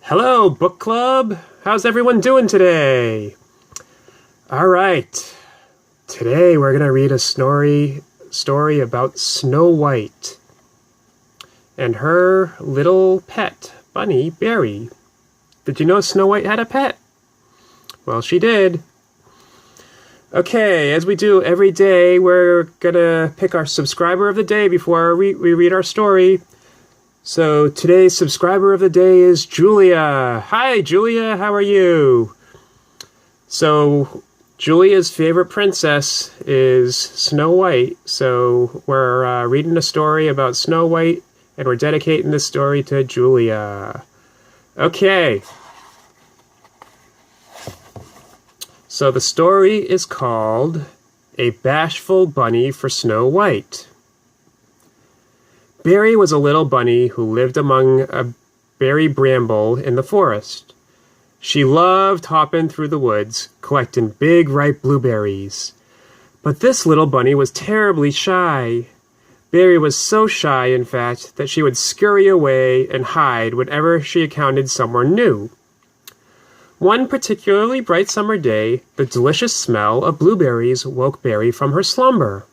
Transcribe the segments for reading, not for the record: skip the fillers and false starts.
Hello, book club. How's everyone doing today? All right. Today we're going to read a story about Snow White and her little pet, bunny, Berry. Did you know Snow White had a pet? Well, she did. Okay, as we do every day, we're going to pick our subscriber of the day before we read our story. So today's subscriber of the day is Julia. Hi, Julia. How are you? So Julia's favorite princess is Snow White. So we're reading a story about Snow White, and we're dedicating this story to Julia. Okay. So the story is called A Bashful Bunny for Snow White. Berry was a little bunny who lived among a berry bramble in the forest. She loved hopping through the woods, collecting big ripe blueberries. But this little bunny was terribly shy. Berry was so shy, in fact, that she would scurry away and hide whenever she encountered someone new. One particularly bright summer day, the delicious smell of blueberries woke Berry from her slumber.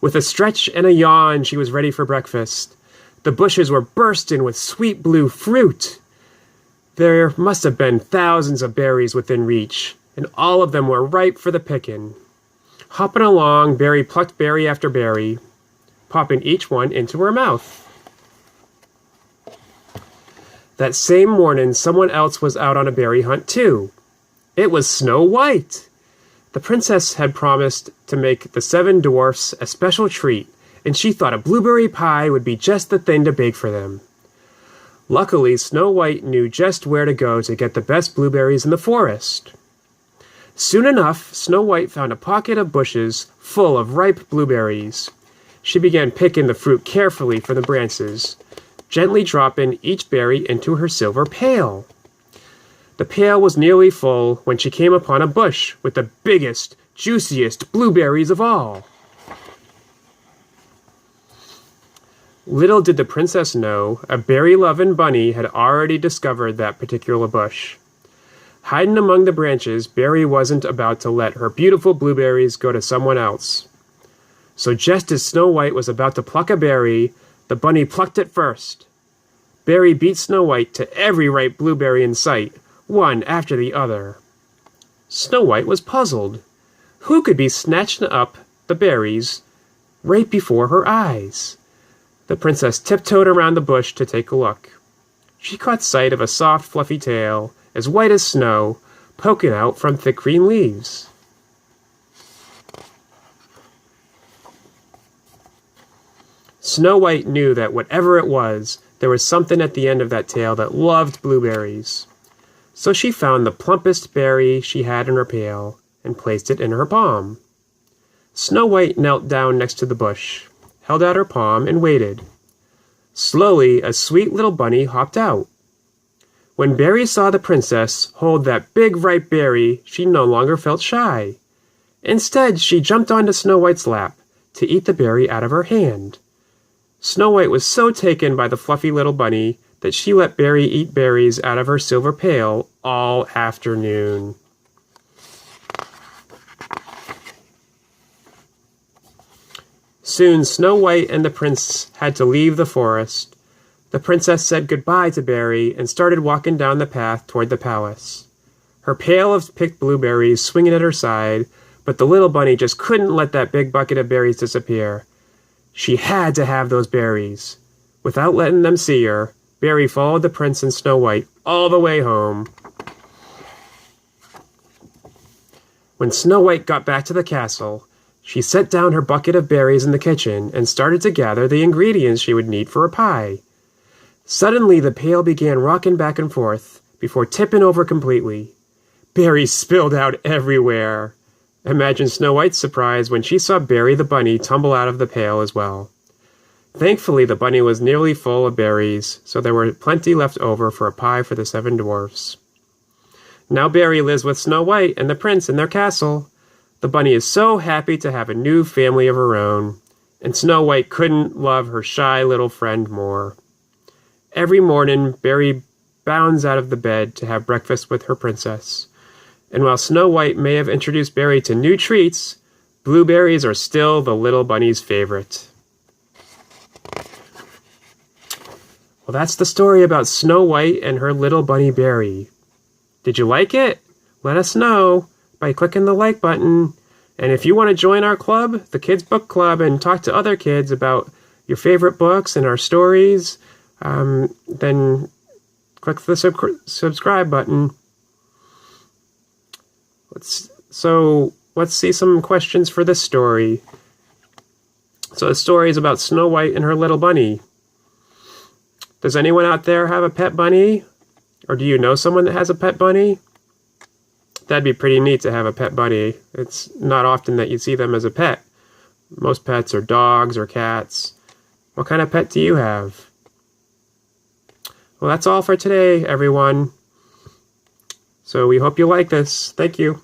With a stretch and a yawn, she was ready for breakfast. The bushes were bursting with sweet blue fruit. There must have been thousands of berries within reach, and all of them were ripe for the picking. Hopping along, Berry plucked berry after berry, popping each one into her mouth. That same morning, someone else was out on a berry hunt too. It was Snow White. The princess had promised to make the 7 dwarfs a special treat, and she thought a blueberry pie would be just the thing to bake for them. Luckily, Snow White knew just where to go to get the best blueberries in the forest. Soon enough, Snow White found a pocket of bushes full of ripe blueberries. She began picking the fruit carefully from the branches, gently dropping each berry into her silver pail. The pail was nearly full when she came upon a bush with the biggest, juiciest blueberries of all. Little did the princess know, a berry-loving bunny had already discovered that particular bush. Hiding among the branches, Berry wasn't about to let her beautiful blueberries go to someone else. So just as Snow White was about to pluck a berry, the bunny plucked it first. Berry beat Snow White to every ripe blueberry in sight, one after the other. Snow White was puzzled. Who could be snatching up the berries right before her eyes? The princess tiptoed around the bush to take a look. She caught sight of a soft, fluffy tail, as white as snow, poking out from thick green leaves. Snow White knew that whatever it was, there was something at the end of that tail that loved blueberries. So she found the plumpest berry she had in her pail and placed it in her palm. Snow White knelt down next to the bush, held out her palm, and waited. Slowly, a sweet little bunny hopped out. When Berry saw the princess hold that big ripe berry, she no longer felt shy. Instead, she jumped onto Snow White's lap to eat the berry out of her hand. Snow White was so taken by the fluffy little bunny that she let Berry eat berries out of her silver pail all afternoon. Soon Snow White and the prince had to leave the forest. The princess said goodbye to Berry and started walking down the path toward the palace. Her pail of picked blueberries swinging at her side, but the little bunny just couldn't let that big bucket of berries disappear. She had to have those berries. Without letting them see her, Berry followed the prince and Snow White all the way home. When Snow White got back to the castle, she set down her bucket of berries in the kitchen and started to gather the ingredients she would need for a pie. Suddenly, the pail began rocking back and forth before tipping over completely. Berries spilled out everywhere. Imagine Snow White's surprise when she saw Berry the bunny tumble out of the pail as well. Thankfully, the bunny was nearly full of berries, so there were plenty left over for a pie for the 7 dwarfs. Now Berry lives with Snow White and the prince in their castle. The bunny is so happy to have a new family of her own, and Snow White couldn't love her shy little friend more. Every morning, Berry bounds out of the bed to have breakfast with her princess. And while Snow White may have introduced Berry to new treats, blueberries are still the little bunny's favorite. Well, that's the story about Snow White and her little bunny Berry. Did you like it? Let us know by clicking the like button. And if you want to join our club, the Kids Book Club, and talk to other kids about your favorite books and our stories, then click the subscribe button. Let's see some questions for this story. So the story is about Snow White and her little bunny. Does anyone out there have a pet bunny? Or do you know someone that has a pet bunny? That'd be pretty neat to have a pet bunny. It's not often that you see them as a pet. Most pets are dogs or cats. What kind of pet do you have? Well, that's all for today, everyone. So we hope you like this. Thank you.